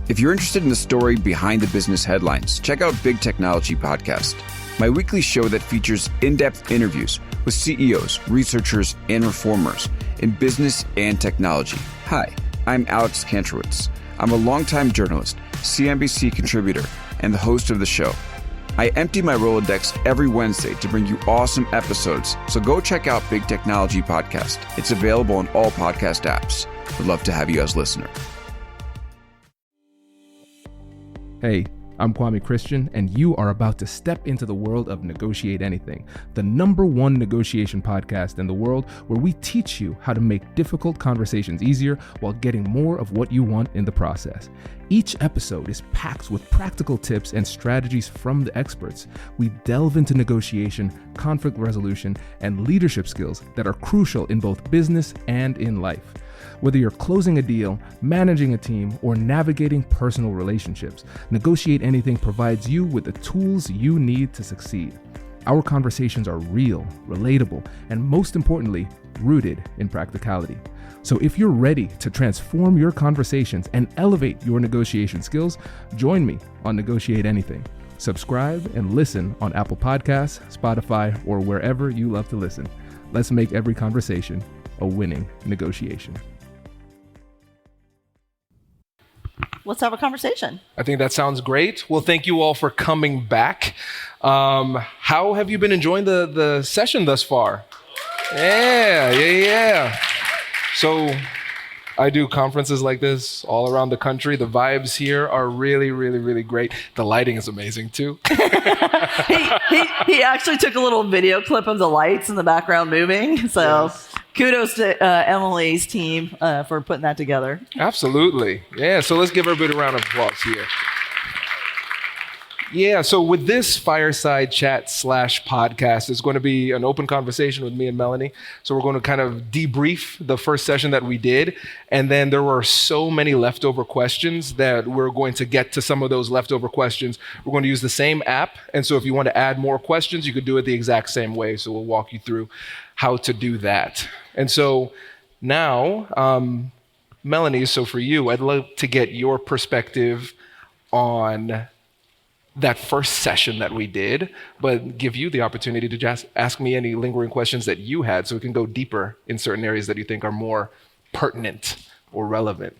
If you're interested in the story behind the business headlines, check out Big Technology Podcast, my weekly show that features in-depth interviews with CEOs, researchers, and reformers in business and technology. Hi, I'm Alex Kantrowitz. I'm a longtime journalist, CNBC contributor, and the host of the show. I empty my Rolodex every Wednesday to bring you awesome episodes, so go check out Big Technology Podcast. It's available on all podcast apps. Would love to have you as a listener. Hey, I'm Kwame Christian, and you are about to step into the world of Negotiate Anything, the #1 negotiation podcast in the world where we teach you how to make difficult conversations easier while getting more of what you want in the process. Each episode is packed with practical tips and strategies from the experts. We delve into negotiation, conflict resolution, and leadership skills that are crucial in both business and in life. Whether you're closing a deal, managing a team, or navigating personal relationships, Negotiate Anything provides you with the tools you need to succeed. Our conversations are real, relatable, and most importantly, rooted in practicality. So if you're ready to transform your conversations and elevate your negotiation skills, join me on Negotiate Anything. Subscribe and listen on Apple Podcasts, Spotify, or wherever you love to listen. Let's make every conversation a winning negotiation. Let's have a conversation. I think that sounds great. Well, thank you all for coming back. How have you been enjoying the session thus far? Yeah. So I do conferences like this all around the country. The vibes here are really, really, really great. The lighting is amazing too. He actually took a little video clip of the lights in the background moving. So yes. Kudos to Emily's team for putting that together. Absolutely. Yeah, so let's give her a bit of round of applause here. Yeah, so with this fireside chat / podcast, it's going to be an open conversation with me and Melanie. So we're going to kind of debrief the first session that we did. And then there were so many leftover questions that we're going to get to some of those leftover questions. We're going to use the same app. And so if you want to add more questions, you could do it the exact same way. So we'll walk you through how to do that. And so now, Melanie, so for you, I'd love to get your perspective on that first session that we did, but give you the opportunity to just ask me any lingering questions that you had so we can go deeper in certain areas that you think are more pertinent or relevant.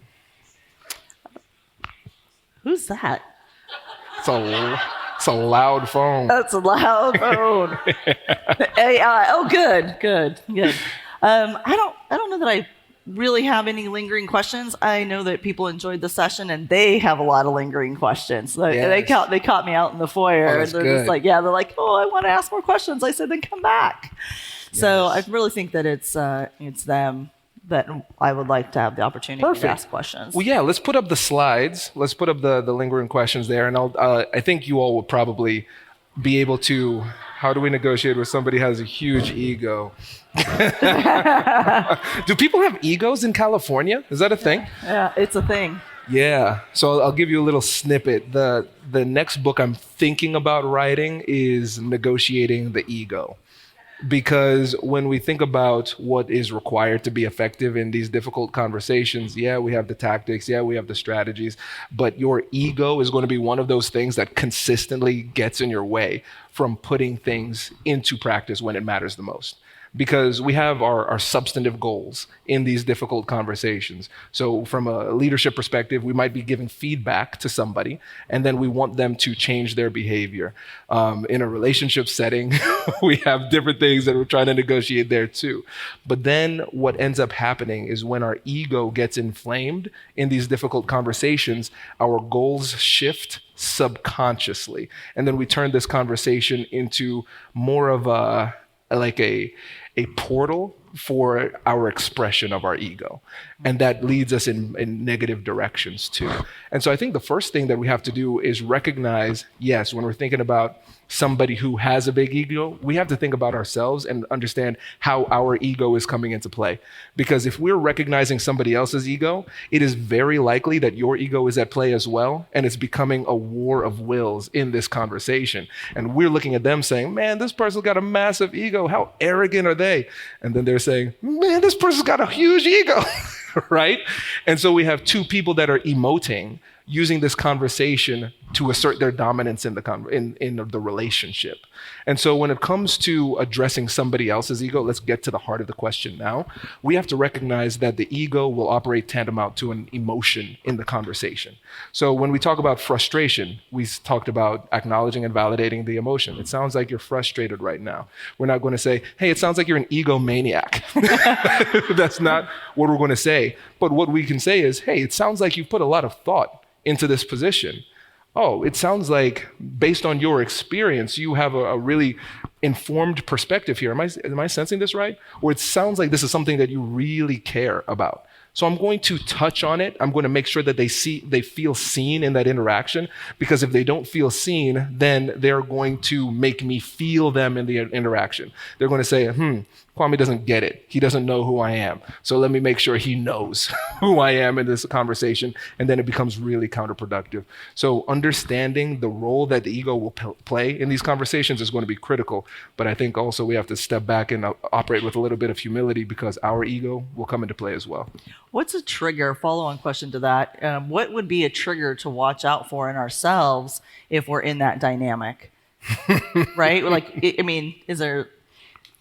Who's that? It's a loud phone. That's a loud phone. AI. Oh, good. I don't know that I really have any lingering questions. I know that people enjoyed the session and they have a lot of lingering questions. Yes. They caught me out in the foyer. And they're just like, they're like, oh, I want to ask more questions. I said, then come back. Yes. So I really think that it's them that I would like to have the opportunity to ask questions. Well, yeah, let's put up the slides. Let's put up the lingering questions there. And I think you all will probably be able to, how do we negotiate with somebody who has a huge ego? Do people have egos in California? Is that a thing? Yeah, it's a thing. Yeah. So I'll give you a little snippet. The next book I'm thinking about writing is Negotiating the Ego. Because when we think about what is required to be effective in these difficult conversations, yeah, we have the tactics, yeah, we have the strategies, but your ego is going to be one of those things that consistently gets in your way from putting things into practice when it matters the most. Because we have our substantive goals in these difficult conversations. So from a leadership perspective, we might be giving feedback to somebody, and then we want them to change their behavior. In a relationship setting, we have different things that we're trying to negotiate there too. But then what ends up happening is when our ego gets inflamed in these difficult conversations, our goals shift subconsciously. And then we turn this conversation into more of a portal for our expression of our ego. And that leads us in negative directions too. And so I think the first thing that we have to do is recognize, yes, when we're thinking about somebody who has a big ego, we have to think about ourselves and understand how our ego is coming into play. Because if we're recognizing somebody else's ego, it is very likely that your ego is at play as well, and it's becoming a war of wills in this conversation. And we're looking at them saying, man, this person's got a massive ego. How arrogant are they? And then they're saying, man, this person's got a huge ego, right? And so we have two people that are emoting using this conversation to assert their dominance in the relationship. And so when it comes to addressing somebody else's ego, let's get to the heart of the question now. We have to recognize that the ego will operate tantamount to an emotion in the conversation. So when we talk about frustration, we talked about acknowledging and validating the emotion. It sounds like you're frustrated right now. We're not going to say, hey, it sounds like you're an egomaniac. That's not what we're going to say. But what we can say is, hey, it sounds like you've put a lot of thought into this position. Oh, it sounds like based on your experience, you have a really informed perspective here. Am I sensing this right? Or it sounds like this is something that you really care about. So I'm going to touch on it. I'm going to make sure that they feel seen in that interaction, because if they don't feel seen, then they're going to make me feel them in the interaction. They're going to say, Kwame doesn't get it. He doesn't know who I am. So let me make sure he knows who I am in this conversation. And then it becomes really counterproductive. So understanding the role that the ego will play in these conversations is going to be critical. But I think also we have to step back and operate with a little bit of humility, because our ego will come into play as well. What's a trigger, follow-on question to that? What would be a trigger to watch out for in ourselves if we're in that dynamic? Right? Like, I mean, is there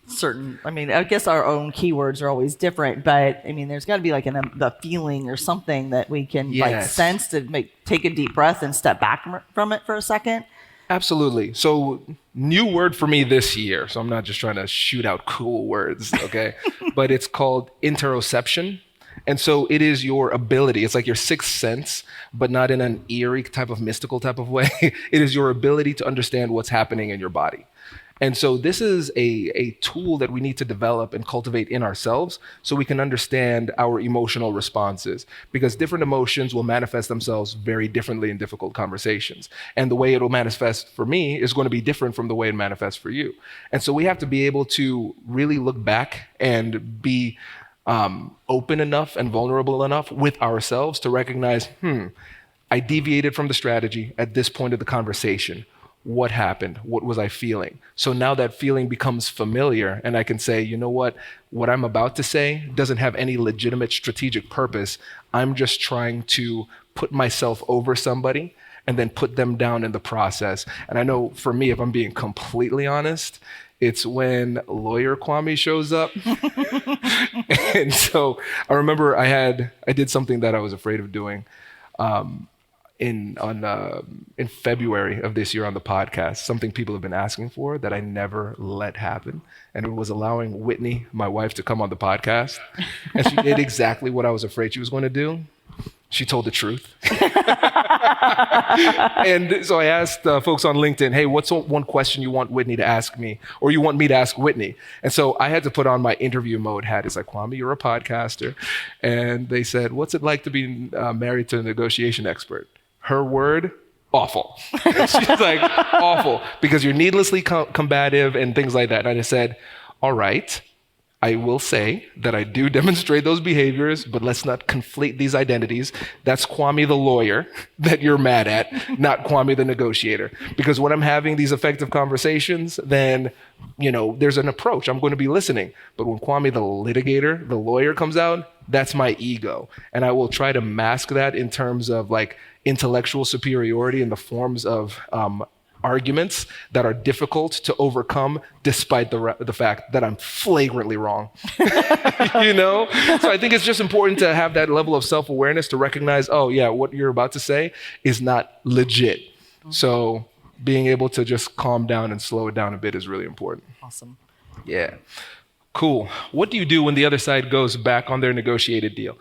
certain, I mean, I guess our own keywords are always different, but I mean, there's got to be like the feeling or something that we can like sense to take a deep breath and step back from it for a second. Absolutely. So new word for me this year. So I'm not just trying to shoot out cool words, okay? But it's called interoception. And so it is your ability, it's like your sixth sense, but not in an eerie type of mystical type of way. It is your ability to understand what's happening in your body. And so this is a tool that we need to develop and cultivate in ourselves so we can understand our emotional responses, because different emotions will manifest themselves very differently in difficult conversations. And the way it will manifest for me is going to be different from the way it manifests for you. And so we have to be able to really look back and be open enough and vulnerable enough with ourselves to recognize, I deviated from the strategy at this point of the conversation. What happened? What was I feeling? So now that feeling becomes familiar, and I can say, you know what I'm about to say doesn't have any legitimate strategic purpose. I'm just trying to put myself over somebody and then put them down in the process. And I know for me, if I'm being completely honest, it's when lawyer Kwame shows up. And so I remember I did something that I was afraid of doing in February of this year on the podcast, something people have been asking for that I never let happen. And it was allowing Whitney, my wife, to come on the podcast. And she did exactly what I was afraid she was going to do. She told the truth. And so I asked folks on LinkedIn, hey, what's one question you want Whitney to ask me, or you want me to ask Whitney? And so I had to put on my interview mode hat. It's like, Kwame, you're a podcaster. And they said, what's it like to be married to a negotiation expert? Her word, awful. She's like, awful, because you're needlessly combative and things like that. And I just said, all right, I will say that I do demonstrate those behaviors, but let's not conflate these identities. That's Kwame the lawyer that you're mad at, not Kwame the negotiator. Because when I'm having these effective conversations, then, there's an approach. I'm going to be listening. But when Kwame the litigator, the lawyer comes out, that's my ego. And I will try to mask that in terms of like intellectual superiority in the forms of arguments that are difficult to overcome despite the fact that I'm flagrantly wrong. So I think it's just important to have that level of self-awareness to recognize, oh yeah, what you're about to say is not legit. So being able to just calm down and slow it down a bit is really important. Awesome. Yeah. Cool. What do you do when the other side goes back on their negotiated deal?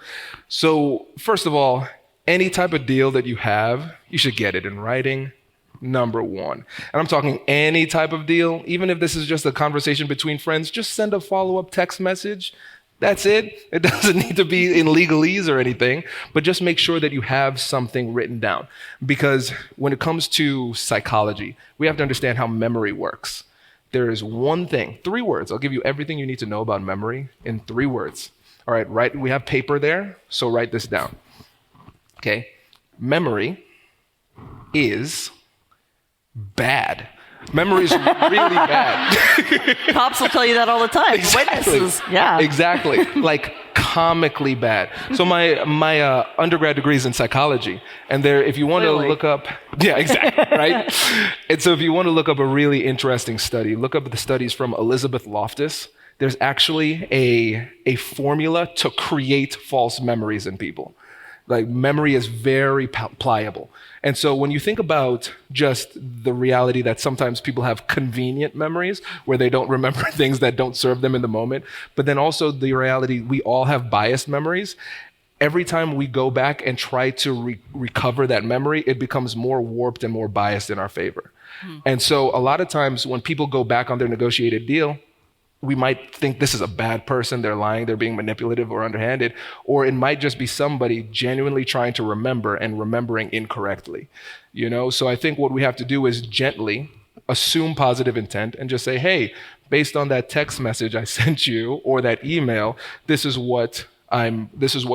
So first of all, any type of deal that you have, you should get it in writing. Number one. And I'm talking any type of deal, even if this is just a conversation between friends, just send a follow-up text message. That's it. It doesn't need to be in legalese or anything, but just make sure that you have something written down. Because when it comes to psychology, we have to understand how memory works. There is one thing, 3 words. I'll give you everything you need to know about memory in 3 words. All right, we have paper there, so write this down. Okay, memory is bad. Memory is really bad. Cops will tell you that all the time. Exactly. Witnesses. Yeah. Exactly. Like comically bad. So my undergrad degree is in psychology, and if you want to look up, yeah, exactly, right. And so if you want to look up a really interesting study, look up the studies from Elizabeth Loftus. There's actually a formula to create false memories in people. Like, memory is very pliable. And so when you think about just the reality that sometimes people have convenient memories where they don't remember things that don't serve them in the moment, but then also the reality we all have biased memories. Every time we go back and try to recover that memory, it becomes more warped and more biased in our favor. And so a lot of times when people go back on their negotiated deal, we might think this is a bad person, they're lying, they're being manipulative or underhanded, or it might just be somebody genuinely trying to remember and remembering incorrectly. So I think what we have to do is gently assume positive intent and just say, hey, based on that text message I sent you or that email, this is what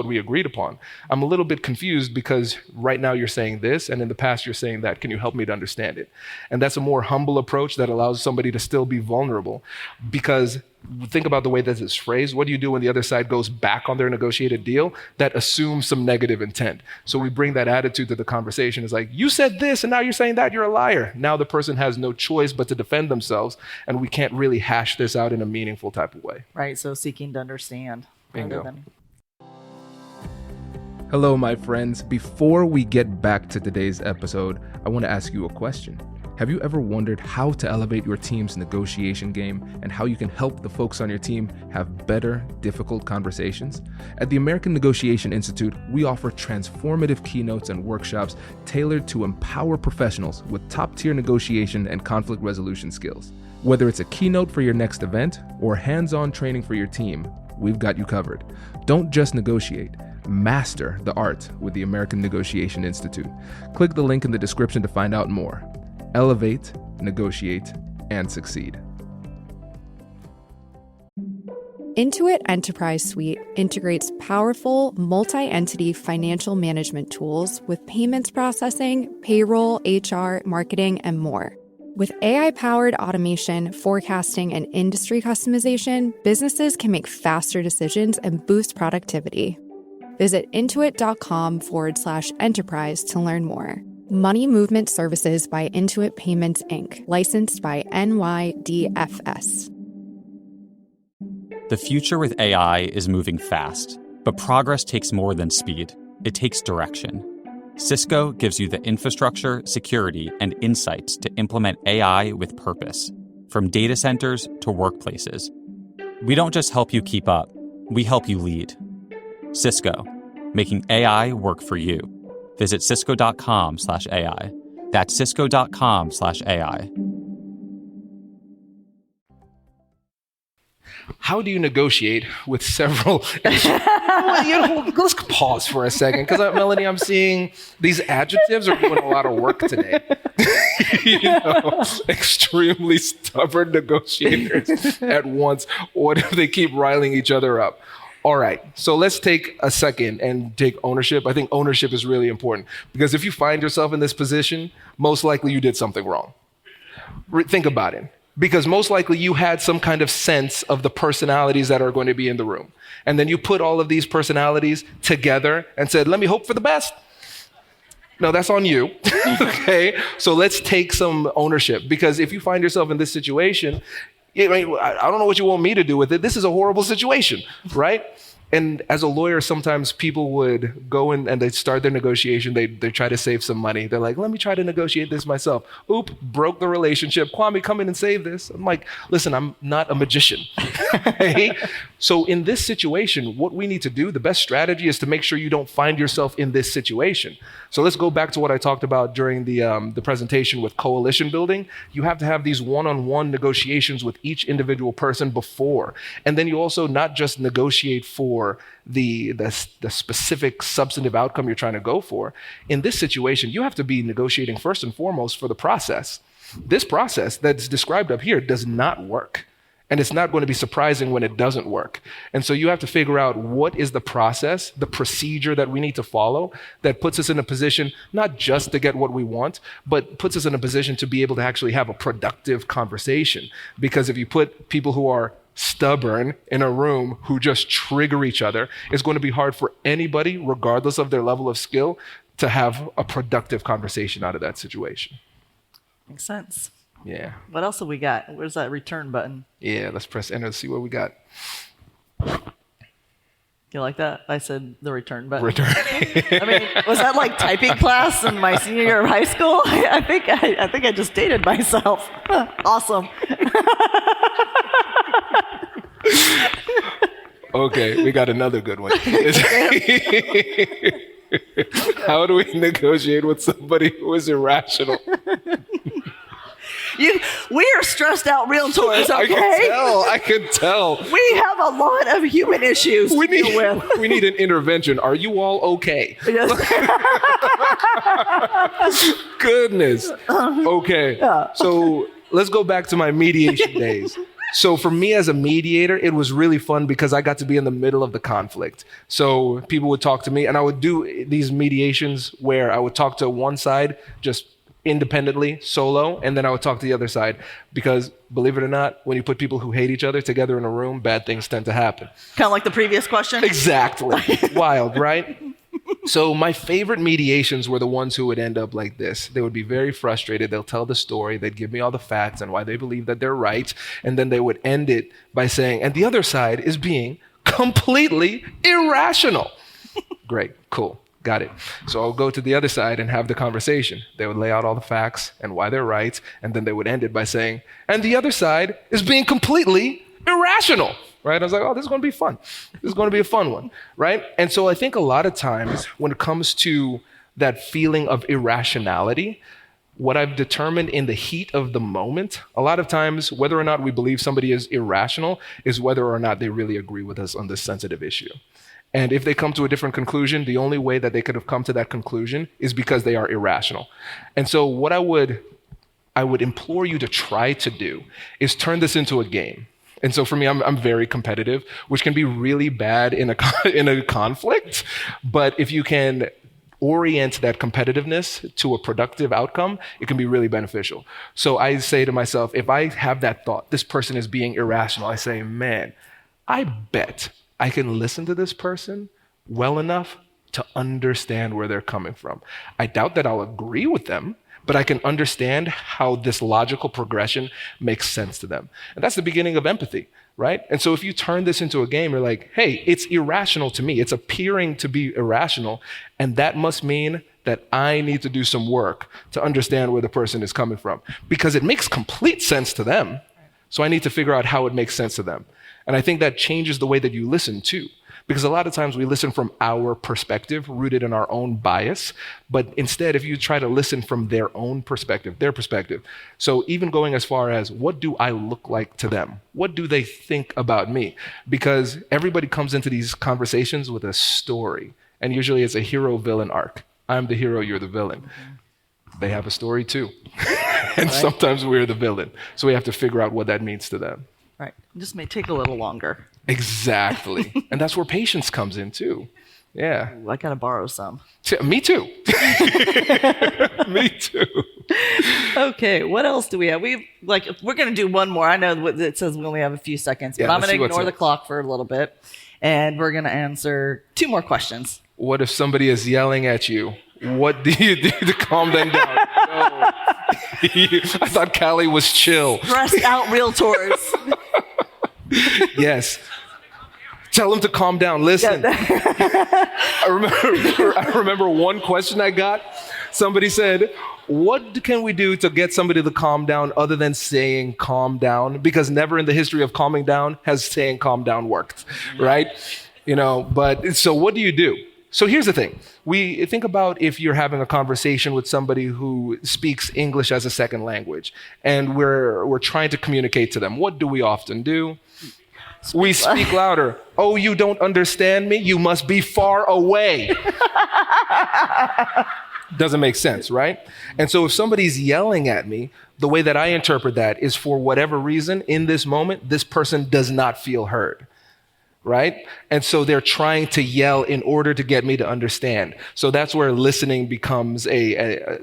we agreed upon. I'm a little bit confused because right now you're saying this, and in the past you're saying that. Can you help me to understand it? And that's a more humble approach that allows somebody to still be vulnerable. Because think about the way that it's phrased. What do you do when the other side goes back on their negotiated deal? That assumes some negative intent. So we bring that attitude to the conversation. It's like, you said this, and now you're saying that, you're a liar. Now the person has no choice but to defend themselves, and we can't really hash this out in a meaningful type of way. Right, so seeking to understand. Bingo. Hello, my friends. Before we get back to today's episode, I want to ask you a question. Have you ever wondered how to elevate your team's negotiation game and how you can help the folks on your team have better, difficult conversations? At the American Negotiation Institute, we offer transformative keynotes and workshops tailored to empower professionals with top-tier negotiation and conflict resolution skills. Whether it's a keynote for your next event or hands-on training for your team, we've got you covered. Don't just negotiate. Master the art with the American Negotiation Institute. Click the link in the description to find out more. Elevate, negotiate, and succeed. Intuit Enterprise Suite integrates powerful multi-entity financial management tools with payments processing, payroll, HR, marketing, and more. With AI-powered automation, forecasting, and industry customization, businesses can make faster decisions and boost productivity. Visit intuit.com/enterprise to learn more. Money movement services by Intuit Payments, Inc., licensed by NYDFS. The future with AI is moving fast, but progress takes more than speed. It takes direction. Cisco gives you the infrastructure, security, and insights to implement AI with purpose, from data centers to workplaces. We don't just help you keep up, we help you lead. Cisco, making AI work for you. Visit cisco.com/AI. That's cisco.com/AI. How do you negotiate with several? Let's pause for a second, because Melanie, I'm seeing these adjectives are doing a lot of work today. Extremely stubborn negotiators at once, or do they keep riling each other up? All right, so let's take a second and take ownership. I think ownership is really important, because if you find yourself in this position, most likely you did something wrong. Think about it. Because most likely you had some kind of sense of the personalities that are going to be in the room. And then you put all of these personalities together and said, let me hope for the best. No, that's on you. Okay? So let's take some ownership. Because if you find yourself in this situation, I don't know what you want me to do with it. This is a horrible situation, right? And as a lawyer, sometimes people would go in and they start their negotiation. They try to save some money. They're like, let me try to negotiate this myself. Oop, broke the relationship. Kwame, come in and save this. I'm like, listen, I'm not a magician. Okay? So in this situation, what we need to do, the best strategy is to make sure you don't find yourself in this situation. So let's go back to what I talked about during the presentation with coalition building. You have to have these one-on-one negotiations with each individual person before. And then you also not just negotiate for the specific substantive outcome you're trying to go for. In this situation, you have to be negotiating first and foremost for the process. This process that's described up here does not work. And it's not going to be surprising when it doesn't work. And so you have to figure out what is the process, the procedure that we need to follow that puts us in a position not just to get what we want, but puts us in a position to be able to actually have a productive conversation. Because if you put people who are stubborn in a room who just trigger each other, it's going to be hard for anybody, regardless of their level of skill, to have a productive conversation out of that situation. Makes sense. Yeah. What else have we got? Where's that return button? Yeah, let's press enter to see what we got. You like that? I said the return button. Return. I mean, was that like typing class in my senior year of high school? I think I just dated myself. Awesome. Okay, we got another good one. How do we negotiate with somebody who is irrational? We are stressed out realtors, okay? I can tell. We have a lot of human issues to deal with. We need an intervention. Are you all okay? Yes. Goodness. Okay. So let's go back to my mediation days. So for me as a mediator, it was really fun because I got to be in the middle of the conflict. So people would talk to me, and I would do these mediations where I would talk to one side just independently, solo, and then I would talk to the other side, because believe it or not, when you put people who hate each other together in a room, bad things tend to happen. Kind of like the previous question? Exactly. Wild, right? So my favorite mediations were the ones who would end up like this. They would be very frustrated. They'll tell the story. They'd give me all the facts and why they believe that they're right. And then they would end it by saying, and the other side is being completely irrational. Great, cool. Got it. So I'll go to the other side and have the conversation. They would lay out all the facts and why they're right, and then they would end it by saying, and the other side is being completely irrational, right? I was like, oh, this is going to be fun. This is going to be a fun one, right? And so I think a lot of times when it comes to that feeling of irrationality, what I've determined in the heat of the moment, a lot of times, whether or not we believe somebody is irrational is whether or not they really agree with us on this sensitive issue. And if they come to a different conclusion, the only way that they could have come to that conclusion is because they are irrational. And so what I would implore you to try to do is turn this into a game. And so for me, I'm very competitive, which can be really bad in a conflict. But if you can orient that competitiveness to a productive outcome, it can be really beneficial. So I say to myself, if I have that thought, this person is being irrational, I say, man, I bet I can listen to this person well enough to understand where they're coming from. I doubt that I'll agree with them, but I can understand how this logical progression makes sense to them. And that's the beginning of empathy, right? And so if you turn this into a game, you're like, hey, it's irrational to me. It's appearing to be irrational, and that must mean that I need to do some work to understand where the person is coming from, because it makes complete sense to them. So I need to figure out how it makes sense to them. And I think that changes the way that you listen too. Because a lot of times we listen from our perspective, rooted in our own bias. But instead, if you try to listen from their own perspective, their perspective. So even going as far as, what do I look like to them? What do they think about me? Because everybody comes into these conversations with a story. And usually it's a hero-villain arc. I'm the hero, you're the villain. Mm-hmm. They have a story too. And sometimes we're the villain. So we have to figure out what that means to them. Right. It just may take a little longer. Exactly. And that's where patience comes in too. Yeah. Ooh, I got to borrow some. Me too. Me too. Okay. What else do we have? We're going to do one more. I know it says we only have a few seconds, but I'm going to ignore the clock for a little bit. And we're going to answer 2 more questions. What if somebody is yelling at you? What do you do to calm them down? No. I thought Callie was chill. Stressed out realtors. Yes. Tell them to calm down. Listen. I remember one question I got. Somebody said, what can we do to get somebody to calm down other than saying calm down? Because never in the history of calming down has saying calm down worked, right? But so what do you do? So here's the thing. We think about if you're having a conversation with somebody who speaks English as a second language, and we're trying to communicate to them. What do we often do? We speak louder. Oh, you don't understand me? You must be far away. Doesn't make sense, right? And so if somebody's yelling at me, the way that I interpret that is, for whatever reason, in this moment, this person does not feel heard. Right? And so they're trying to yell in order to get me to understand. So that's where listening becomes a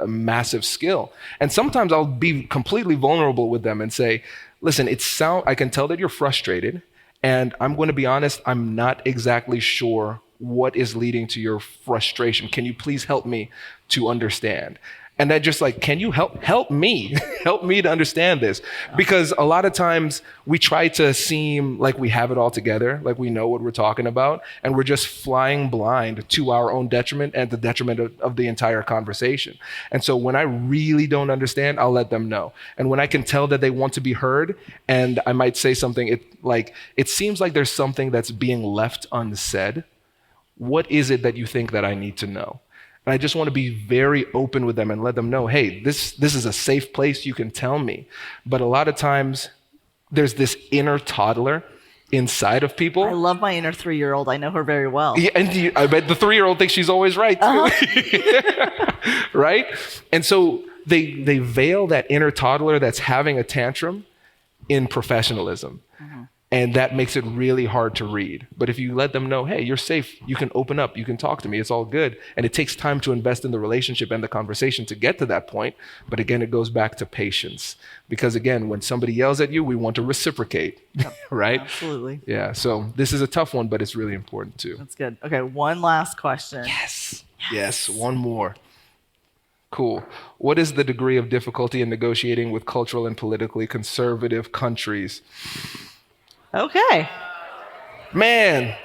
massive skill. And sometimes I'll be completely vulnerable with them and say, listen, I can tell that you're frustrated, and I'm going to be honest, I'm not exactly sure what is leading to your frustration. Can you please help me to understand? And that just like, can you help me, help me to understand this? Because a lot of times we try to seem like we have it all together, like we know what we're talking about, and we're just flying blind to our own detriment and the detriment of the entire conversation. And so when I really don't understand, I'll let them know. And when I can tell that they want to be heard, and I might say something, it seems like there's something that's being left unsaid. What is it that you think that I need to know? And I just want to be very open with them and let them know, hey, this is a safe place, you can tell me. But a lot of times, there's this inner toddler inside of people. I love my inner 3-year-old. I know her very well. Yeah, and I bet the 3-year-old thinks she's always right, too. Right? And so they veil that inner toddler that's having a tantrum in professionalism. Mm-hmm. And that makes it really hard to read. But if you let them know, hey, you're safe, you can open up, you can talk to me, it's all good. And it takes time to invest in the relationship and the conversation to get to that point. But again, it goes back to patience. Because again, when somebody yells at you, we want to reciprocate, right? Absolutely. Yeah, so this is a tough one, but it's really important too. That's good. Okay, one last question. Yes, one more. Cool. What is the degree of difficulty in negotiating with cultural and politically conservative countries? Okay. Man,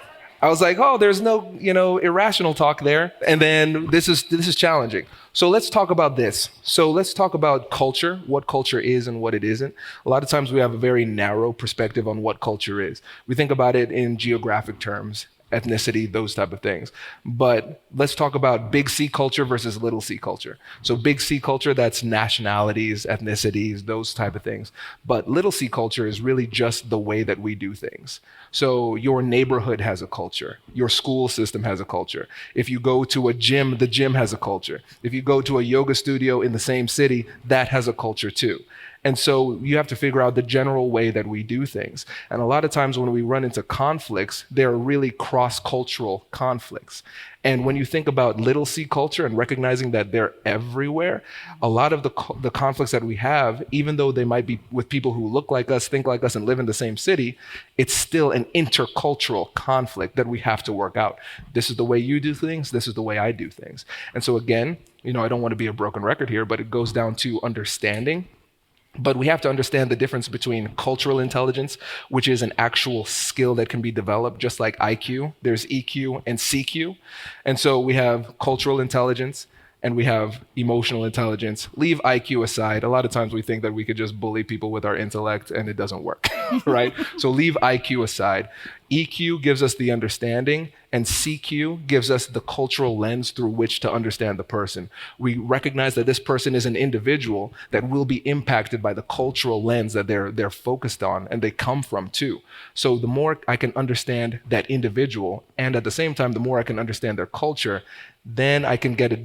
I was like, oh, there's no, irrational talk there. And then this is challenging. So let's talk about this. So let's talk about culture, what culture is and what it isn't. A lot of times we have a very narrow perspective on what culture is. We think about it in geographic terms, ethnicity, those type of things. But let's talk about big C culture versus little c culture. So big C culture, that's nationalities, ethnicities, those type of things. But little c culture is really just the way that we do things. So your neighborhood has a culture. Your school system has a culture. If you go to a gym, the gym has a culture. If you go to a yoga studio in the same city, that has a culture too. And so you have to figure out the general way that we do things. And a lot of times when we run into conflicts, they're really cross-cultural conflicts. And when you think about little c culture and recognizing that they're everywhere, a lot of the conflicts that we have, even though they might be with people who look like us, think like us, and live in the same city, it's still an intercultural conflict that we have to work out. This is the way you do things, this is the way I do things. And so again, I don't want to be a broken record here, but it goes down to understanding. But we have to understand the difference between cultural intelligence, which is an actual skill that can be developed, just like IQ. There's EQ and CQ. And so we have cultural intelligence and we have emotional intelligence. Leave IQ aside. A lot of times we think that we could just bully people with our intellect and it doesn't work, right? So leave IQ aside. EQ gives us the understanding, and CQ gives us the cultural lens through which to understand the person. We recognize that this person is an individual that will be impacted by the cultural lens that they're focused on and they come from too. So the more I can understand that individual, and at the same time, the more I can understand their culture, then I can get a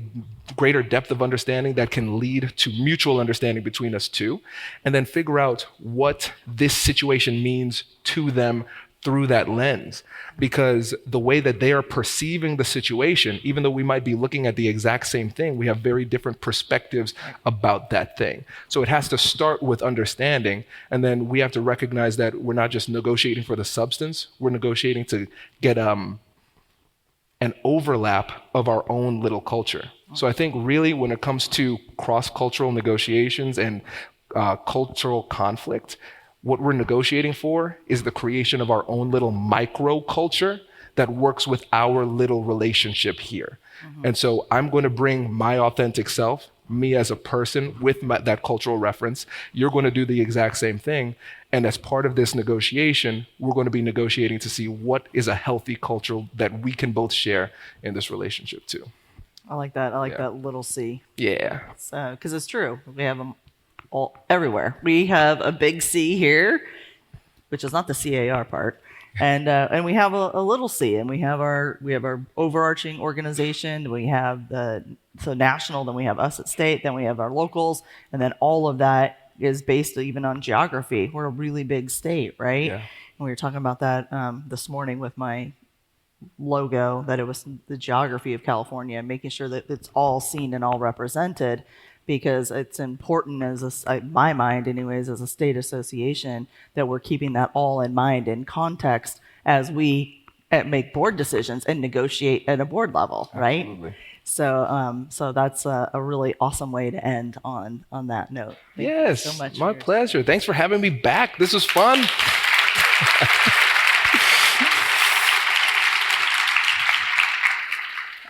greater depth of understanding that can lead to mutual understanding between us two, and then figure out what this situation means to them through that lens. Because the way that they are perceiving the situation, even though we might be looking at the exact same thing, we have very different perspectives about that thing. So it has to start with understanding, and then we have to recognize that we're not just negotiating for the substance, we're negotiating to get an overlap of our own little culture. So I think really when it comes to cross-cultural negotiations and cultural conflict, what we're negotiating for is the creation of our own little micro culture that works with our little relationship here. Mm-hmm. And so I'm going to bring my authentic self, me as a person with that cultural reference. You're going to do the exact same thing. And as part of this negotiation, we're going to be negotiating to see what is a healthy culture that we can both share in this relationship too. I like that. I like that little c. Yeah. Because it's true. We have them all everywhere. We have a big C here, which is not the CAR part, and we have a little c, and we have our overarching organization. We have so national, then we have us at state, then we have our locals, and then all of that is based even on geography. We're a really big state, right? Yeah. And we were talking about that this morning with my logo, that it was the geography of California, making sure that it's all seen and all represented. because it's important my mind anyways, as a state association, that we're keeping that all in mind in context as we make board decisions and negotiate at a board level, right? Absolutely. So that's a really awesome way to end on that note. Thank you so much. My pleasure. Thanks for having me back. This was fun.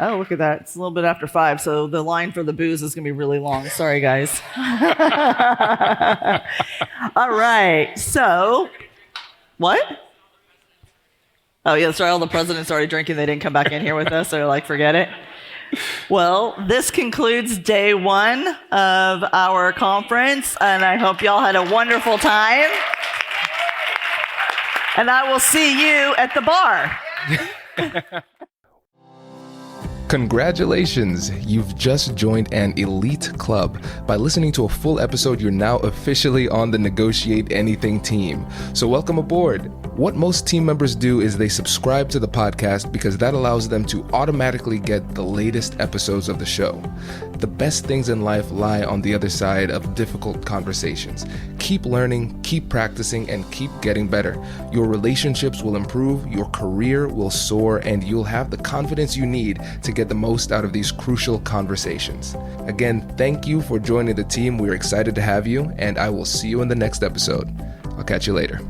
Oh, look at that. It's a little bit after 5, so the line for the booze is going to be really long. Sorry, guys. All right. So, what? Oh, yeah, sorry. All the presidents already drinking. They didn't come back in here with us, so like, forget it. Well, this concludes day 1 of our conference, and I hope y'all had a wonderful time. And I will see you at the bar. Congratulations! You've just joined an elite club. By listening to a full episode, you're now officially on the Negotiate Anything team. So welcome aboard. What most team members do is they subscribe to the podcast because that allows them to automatically get the latest episodes of the show. The best things in life lie on the other side of difficult conversations. Keep learning, keep practicing, and keep getting better. Your relationships will improve, your career will soar, and you'll have the confidence you need to get the most out of these crucial conversations. Again, thank you for joining the team. We're excited to have you, and I will see you in the next episode. I'll catch you later.